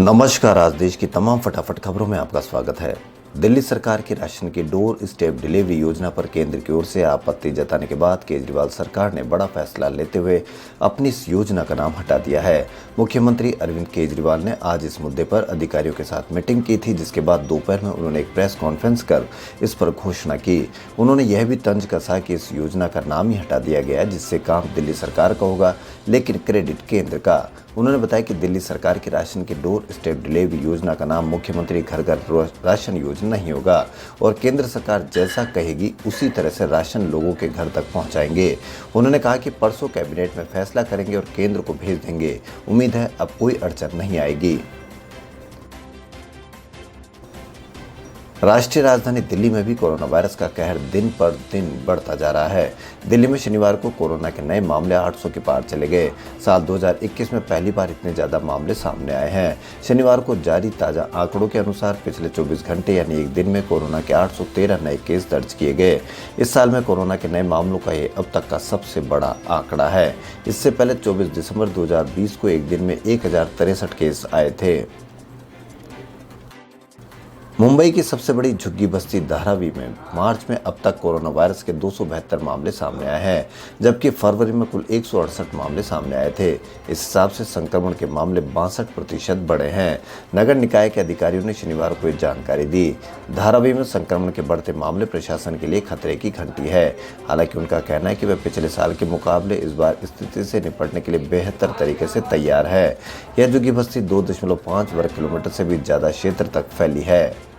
नमस्कार। आज देश की तमाम फटाफट खबरों में आपका स्वागत है। दिल्ली सरकार की राशन की डोर स्टेप डिलीवरी योजना पर केंद्र की ओर से आपत्ति जताने के बाद केजरीवाल सरकार ने बड़ा फैसला लेते हुए अपनी इस योजना का नाम हटा दिया है। मुख्यमंत्री अरविंद केजरीवाल ने आज इस मुद्दे पर अधिकारियों के साथ मीटिंग की थी, जिसके बाद दोपहर में उन्होंने एक प्रेस कॉन्फ्रेंस कर इस पर घोषणा की। उन्होंने यह भी तंज कसा कि इस योजना का नाम ही हटा दिया गया, जिससे काम दिल्ली सरकार का होगा लेकिन क्रेडिट केंद्र का। उन्होंने बताया कि दिल्ली सरकार की राशन की डोर स्टेप डिलीवरी योजना का नाम मुख्यमंत्री घर घर राशन योजना नहीं होगा और केंद्र सरकार जैसा कहेगी उसी तरह से राशन लोगों के घर तक पहुंचाएंगे। उन्होंने कहा कि परसों कैबिनेट में फैसला करेंगे और केंद्र को भेज देंगे। उम्मीद है अब कोई अड़चन नहीं आएगी। राष्ट्रीय राजधानी दिल्ली में भी कोरोना वायरस का कहर दिन पर दिन बढ़ता जा रहा है। दिल्ली में शनिवार को कोरोना के नए मामले 800 के पार चले गए। साल 2021 में पहली बार इतने ज्यादा मामले सामने आए हैं। शनिवार को जारी ताजा आंकड़ों के अनुसार पिछले 24 घंटे यानी एक दिन में कोरोना के 813 नए केस दर्ज किए गए। इस साल में कोरोना के नए मामलों का ये अब तक का सबसे बड़ा आंकड़ा है। इससे पहले 24 दिसंबर 2020 को एक दिन में 1063 केस आए थे। मुंबई की सबसे बड़ी झुग्गी बस्ती धारावी में मार्च में अब तक कोरोना वायरस के 272 मामले सामने आए हैं, जबकि फरवरी में कुल 168 मामले सामने आए थे। इस हिसाब से संक्रमण के मामले 62% बढ़े हैं। नगर निकाय के अधिकारियों ने शनिवार को ये जानकारी दी। धारावी में संक्रमण के बढ़ते मामले प्रशासन के लिए खतरे की घंटी है। हालांकि उनका कहना है कि वह पिछले साल के मुकाबले इस बार स्थिति से निपटने के लिए बेहतर तरीके से तैयार है। यह झुग्गी बस्ती 2.5 वर्ग किलोमीटर से भी ज्यादा क्षेत्र तक फैली है।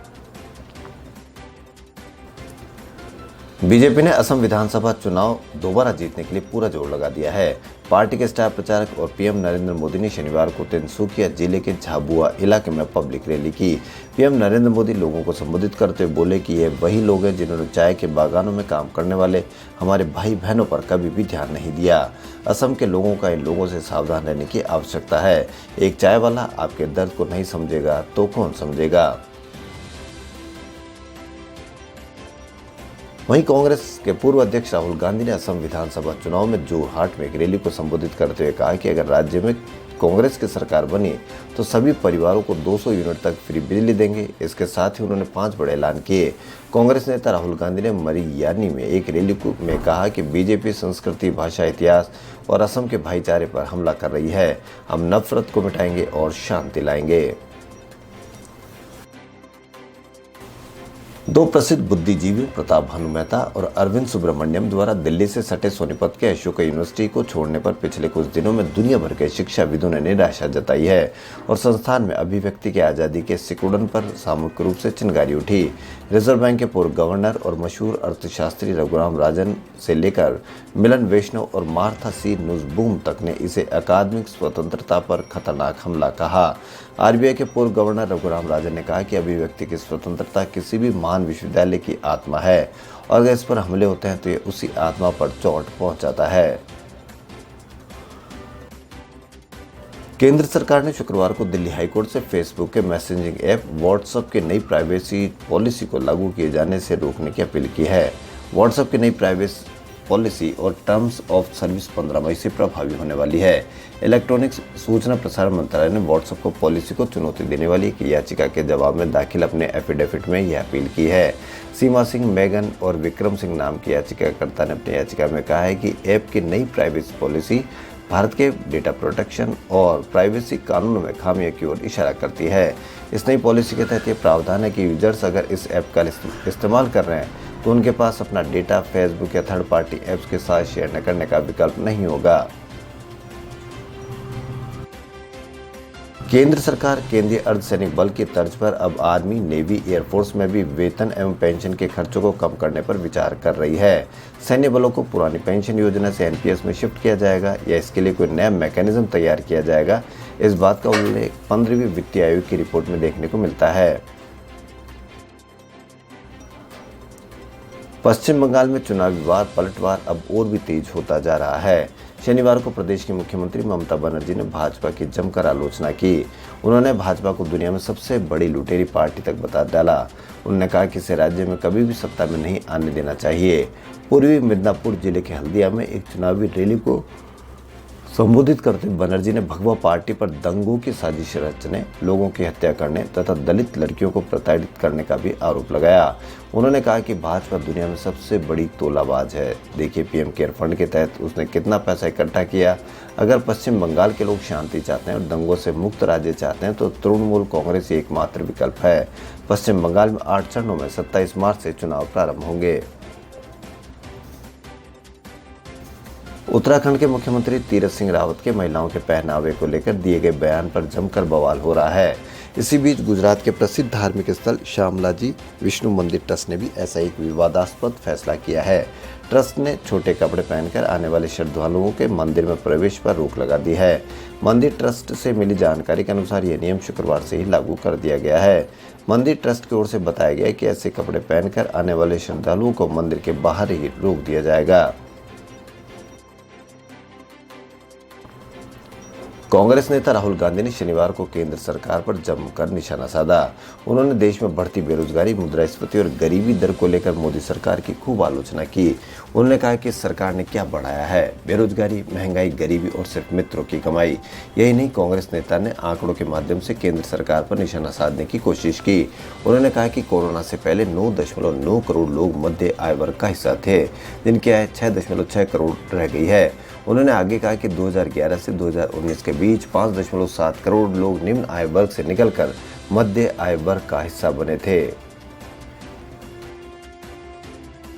बीजेपी ने असम विधानसभा चुनाव दोबारा जीतने के लिए पूरा जोर लगा दिया है। पार्टी के स्टार प्रचारक और पीएम नरेंद्र मोदी ने शनिवार को तिनसुकिया जिले के झाबुआ इलाके में पब्लिक रैली की। पीएम नरेंद्र मोदी लोगों को संबोधित करते हुए बोले कि ये वही लोग हैं जिन्होंने चाय के बागानों में काम करने वाले हमारे भाई बहनों पर कभी भी ध्यान नहीं दिया। असम के लोगों का इन लोगों से सावधान रहने की आवश्यकता है। एक चाय वाला आपके दर्द को नहीं समझेगा तो कौन समझेगा। वहीं कांग्रेस के पूर्व अध्यक्ष राहुल गांधी ने असम विधानसभा चुनाव में जोरहाट में एक रैली को संबोधित करते हुए कहा कि अगर राज्य में कांग्रेस की सरकार बनी तो सभी परिवारों को 200 यूनिट तक फ्री बिजली देंगे। इसके साथ ही उन्होंने 5 बड़े ऐलान किए। कांग्रेस नेता राहुल गांधी ने मरियानी में एक रैली में कहा कि बीजेपी संस्कृति, भाषा, इतिहास और असम के भाईचारे पर हमला कर रही है। हम नफरत को मिटाएंगे और शांति लाएंगे। दो प्रसिद्ध बुद्धिजीवी प्रताप भानु मेहता और अरविंद सुब्रमण्यम द्वारा दिल्ली से सटे सोनीपत के अशोका यूनिवर्सिटी को छोड़ने पर पिछले कुछ दिनों में दुनिया भर के शिक्षाविदों ने निराशा जताई है और संस्थान में अभिव्यक्ति की आज़ादी के सिकुड़न पर सामूहिक रूप से चिंगारी उठी। रिजर्व बैंक के पूर्व गवर्नर और मशहूर अर्थशास्त्री रघुराम राजन से लेकर मिलन वैष्णव और मार्था सी नुसबूम तक ने इसे अकादमिक स्वतंत्रता पर खतरनाक हमला कहा। आरबीआई के पूर्व गवर्नर रघुराम राजन ने कहा कि अभिव्यक्ति की स्वतंत्रता किसी भी महान विश्वविद्यालय की आत्मा है और अगर इस पर हमले होते हैं तो ये उसी आत्मा पर चोट पहुंचाता है। केंद्र सरकार ने शुक्रवार को दिल्ली हाईकोर्ट से फेसबुक के मैसेजिंग ऐप व्हाट्सएप की नई प्राइवेसी पॉलिसी को लागू किए जाने से रोकने की अपील की है। व्हाट्सएप की नई प्राइवेसी पॉलिसी और टर्म्स ऑफ सर्विस 15 मई से प्रभावी होने वाली है। इलेक्ट्रॉनिक्स सूचना प्रसारण मंत्रालय ने व्हाट्सएप को पॉलिसी को चुनौती देने वाली एक याचिका के जवाब में दाखिल अपने एफिडेविट में यह अपील की है। सीमा सिंह, मेगन और विक्रम सिंह नाम के याचिकाकर्ता ने अपनी याचिका में कहा है कि ऐप की नई प्राइवेसी पॉलिसी भारत के डेटा प्रोटेक्शन और प्राइवेसी कानूनों में खामियों की ओर इशारा करती है। इस नई पॉलिसी के तहत ये प्रावधान है कि यूजर्स अगर इस ऐप का इस्तेमाल कर रहे हैं तो उनके पास अपना डेटा फेसबुक या थर्ड पार्टी ऐप्स के साथ शेयर न करने का विकल्प नहीं होगा। केंद्र सरकार केंद्रीय अर्धसैनिक बल की तर्ज पर अब आर्मी, नेवी, एयरफोर्स में भी वेतन एवं पेंशन के खर्चों को कम करने पर विचार कर रही है। सैन्य बलों को पुरानी पेंशन योजना से एनपीएस में शिफ्ट किया जाएगा या इसके लिए कोई नया मैकेनिज्म तैयार किया जाएगा, इस बात का उल्लेख 15वीं वित्तीय आयोग की रिपोर्ट में देखने को मिलता है। पश्चिम बंगाल में चुनावी पलटवार अब और भी तेज होता जा रहा है। शनिवार को प्रदेश की मुख्यमंत्री ममता बनर्जी ने भाजपा की जमकर आलोचना की। उन्होंने भाजपा को दुनिया में सबसे बड़ी लुटेरी पार्टी तक बता डाला। उन्होंने कहा कि इसे राज्य में कभी भी सत्ता में नहीं आने देना चाहिए। पूर्वी मिदनापुर जिले के हल्दिया में एक चुनावी रैली को संबोधित करते बनर्जी ने भगवा पार्टी पर दंगों की साजिश रचने, लोगों की हत्या करने तथा दलित लड़कियों को प्रताड़ित करने का भी आरोप लगाया। उन्होंने कहा कि भाजपा दुनिया में सबसे बड़ी तोलाबाज है। देखिए पीएम केयर फंड के तहत उसने कितना पैसा इकट्ठा किया। अगर पश्चिम बंगाल के लोग शांति चाहते हैं और दंगों से मुक्त राज्य चाहते हैं तो तृणमूल कांग्रेस ही एकमात्र विकल्प है। पश्चिम बंगाल में 8 चरणों में 27 मार्च से चुनाव प्रारंभ होंगे। उत्तराखंड के मुख्यमंत्री तीरथ सिंह रावत के महिलाओं के पहनावे को लेकर दिए गए बयान पर जमकर बवाल हो रहा है। इसी बीच गुजरात के प्रसिद्ध धार्मिक स्थल शामलाजी विष्णु मंदिर ट्रस्ट ने भी ऐसा एक विवादास्पद फैसला किया है। ट्रस्ट ने छोटे कपड़े पहनकर आने वाले श्रद्धालुओं के मंदिर में प्रवेश पर रोक लगा दी है। मंदिर ट्रस्ट से मिली जानकारी के अनुसार यह नियम शुक्रवार से ही लागू कर दिया गया है। मंदिर ट्रस्ट की ओर से बताया गया कि ऐसे कपड़े पहनकर आने वाले श्रद्धालुओं को मंदिर के बाहर ही रोक दिया जाएगा। कांग्रेस नेता राहुल गांधी ने शनिवार को केंद्र सरकार पर जमकर निशाना साधा। उन्होंने देश में बढ़ती बेरोजगारी, मुद्रास्फीति और गरीबी दर को लेकर मोदी सरकार की खूब आलोचना की। उन्होंने कहा कि सरकार ने क्या बढ़ाया है, बेरोजगारी, महंगाई, गरीबी और सिर्फ मित्रों की कमाई। यही नहीं, कांग्रेस नेता ने आंकड़ों के माध्यम से केंद्र सरकार पर निशाना साधने की कोशिश की। उन्होंने कहा कि कोरोना से पहले 9.9 करोड़ लोग मध्य आय वर्ग का हिस्सा थे, जिनकी आय 6.6 करोड़ रह गई है। उन्होंने आगे कहा कि 2011 से 2019 के बीच 5.7 करोड़ लोग निम्न आय वर्ग से निकलकर मध्य आय वर्ग का हिस्सा बने थे।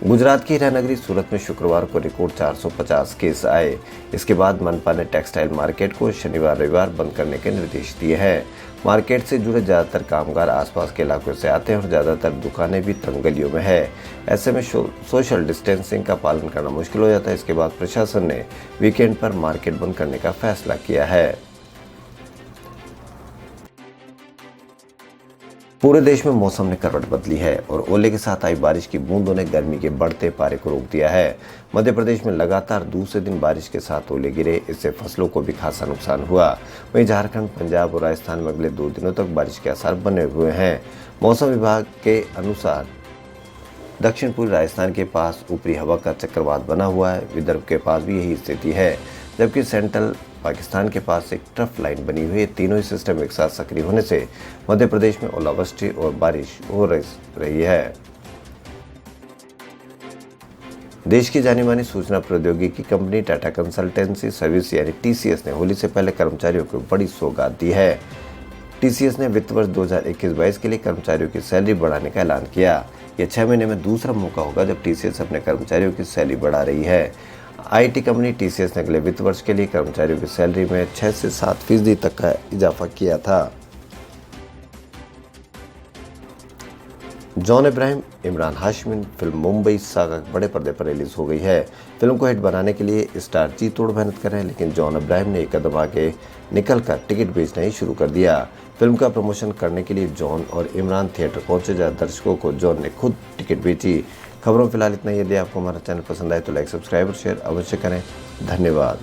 गुजरात की हीरानगरी सूरत में शुक्रवार को रिकॉर्ड 450 केस आए। इसके बाद मनपा ने टेक्सटाइल मार्केट को शनिवार रविवार बंद करने के निर्देश दिए हैं। मार्केट से जुड़े ज्यादातर कामगार आसपास के इलाकों से आते हैं और ज्यादातर दुकानें भी तंग गलियों में है। ऐसे में सोशल डिस्टेंसिंग का पालन करना मुश्किल हो जाता है। इसके बाद प्रशासन ने वीकेंड पर मार्केट बंद करने का फैसला किया है। पूरे देश में मौसम ने करवट बदली है और ओले के साथ आई बारिश की बूंदों ने गर्मी के बढ़ते पारे को रोक दिया है। मध्य प्रदेश में लगातार दूसरे दिन बारिश के साथ ओले गिरे, इससे फसलों को भी खासा नुकसान हुआ। वहीं झारखंड, पंजाब और राजस्थान में अगले 2 दिनों तक बारिश के आसार बने हुए हैं। मौसम विभाग के अनुसार दक्षिण पूर्वी राजस्थान के पास ऊपरी हवा का चक्रवात बना हुआ है। विदर्भ के पास भी यही स्थिति है, जबकि सेंट्रल पाकिस्तान के पास एक ट्रफ लाइन बनी हुई है। तीनों ही सिस्टम एक साथ सक्रिय होने से मध्य प्रदेश में ओलावृष्टि और बारिश हो रही है। देश की जानी मानी सूचना प्रौद्योगिकी कंपनी टाटा कंसल्टेंसी सर्विस यानी टीसीएस ने होली से पहले कर्मचारियों को बड़ी सौगात दी है। टीसीएस ने वित्त वर्ष 2021-22 के लिए कर्मचारियों की सैलरी बढ़ाने का ऐलान किया। यह 6 महीने में दूसरा मौका होगा जब टीसीएस अपने कर्मचारियों की सैलरी बढ़ा रही है। आईटी कंपनी टीसीएस ने अगले वित्त वर्ष के लिए कर्मचारियों की सैलरी में 6 से 7% तक का इजाफा किया था। John Abraham, Imran Hashmi film Mumbai saga बड़े पर्दे पर रिलीज हो गई है। फिल्म को हिट बनाने के लिए स्टार जी तोड़ मेहनत कर रहे हैं, लेकिन जॉन अब्राहम ने एक कदम आगे निकलकर टिकट बेचना ही शुरू कर दिया। फिल्म का प्रमोशन करने के लिए जॉन और इमरान थिएटर पहुंचे। जहां दर्शकों को जॉन ने खुद टिकट बेची। खबरों फिलहाल इतना ही। यदि आपको हमारा चैनल पसंद आए तो लाइक, सब्सक्राइब और शेयर अवश्य करें। धन्यवाद।